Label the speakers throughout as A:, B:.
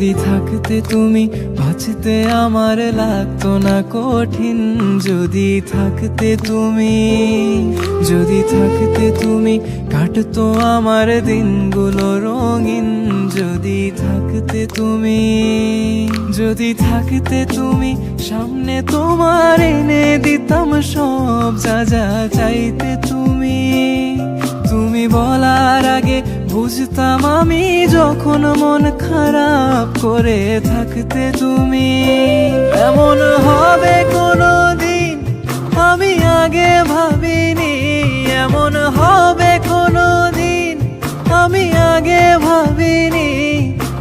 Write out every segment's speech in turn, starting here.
A: যদি থাকতে তুমি বাঁচতে আমার লাগতো না কঠিন। যদি থাকতে তুমি, যদি থাকতে তুমি কাটতো আমার দিনগুলো রঙিন। যদি থাকতে তুমি, যদি থাকতে তুমি সামনে তোমার এনে দিতাম সব যা যা চাইতে তুমি। তুমি বলার আগে বুঝতাম আমি যখন মন খারাপ করে থাকতে তুমি। এমন হবে কোনোদিন আমি আগে ভাবিনি, এমন হবে কোনোদিন আমি আগে ভাবিনি।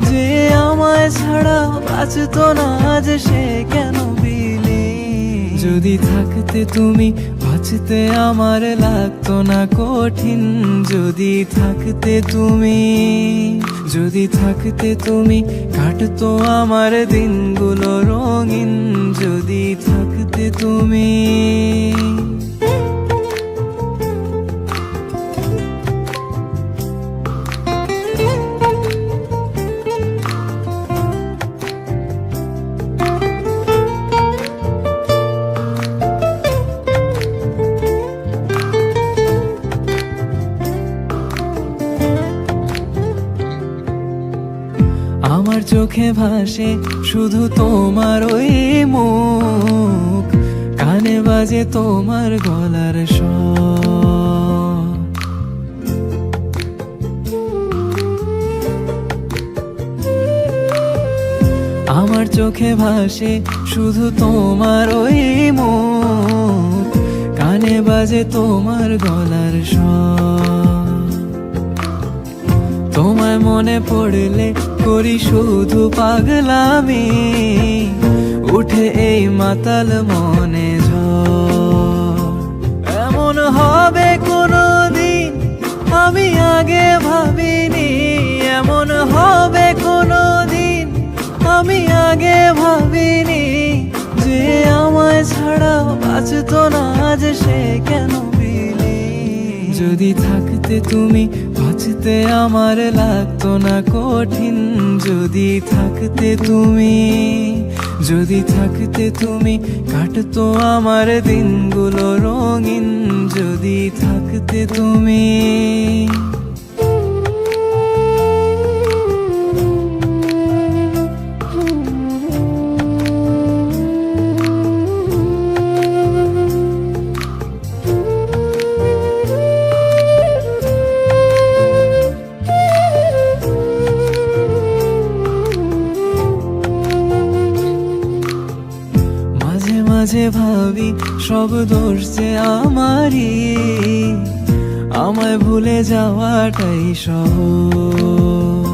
A: যে আমায় ছাড়া বাঁচতো না যে সে কেন বিলি। যদি থাকতে তুমি বাঁচতে আমার লাগতো না কঠিন। যদি থাকতে তুমি, যদি থাকতে তুমি কাটতো আমার দিনগুলো রঙিন। যদি থাকতে তুমি। আমার চোখে ভাসে শুধু তোমার ওই মুখ, কানে বাজে তোমার গলার স্বর। আমার চোখে ভাসে শুধু তোমার ওই মুখ, কানে বাজে তোমার গলার স্বর। তোমায় মনে পড়লে করি শুধু পাগলামি, উঠে এই মাতাল মনে ঝড়। এমন হবে কোনোদিন আমি আগে ভাবিনি, এমন হবে কোনোদিন আমি আগে ভাবিনি। যে আমায় ছাড়া বাঁচতো না যে সে কেন বিলি। যদি থাকতে তুমি বাঁচতে আমার লাগতো না কঠিন। যদি থাকতে তুমি, যদি থাকতে তুমি কাটতো আমার দিনগুলো রঙিন। যদি থাকতে তুমি। মাঝে ভাবি সব দোষ যে আমারই, আমায় ভুলে যাওয়াটাই সহজ।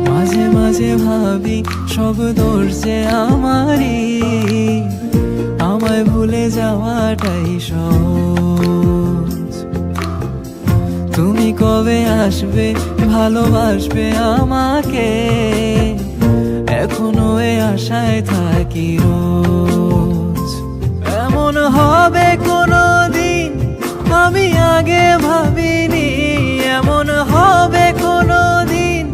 A: মাঝে মাঝে ভাবি সব দোষ যে আমারই, আমায় ভুলে যাওয়াটাই সহজ। তুমি কবে আসবে ভালোবাসবে আমাকে, এখনো এ আশায় থাকি রোজ। এমন হবে কোনোদিন আমি আগে ভাবিনি, এমন হবে কোনোদিন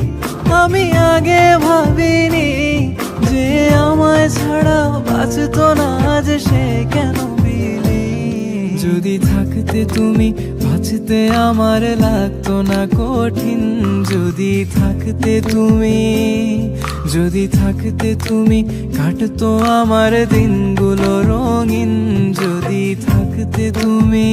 A: আমি আগে ভাবিনি। যে আমায় ছাড়া বাঁচতো না যে সে কেন বিলি। যদি থাকতে তুমি বাঁচতে আমার লাগতো না কঠিন। যদি থাকতে তুমি, যদি থাকতে তুমি কাটতো আমার দিনগুলো রঙিন। যদি থাকতে তুমি।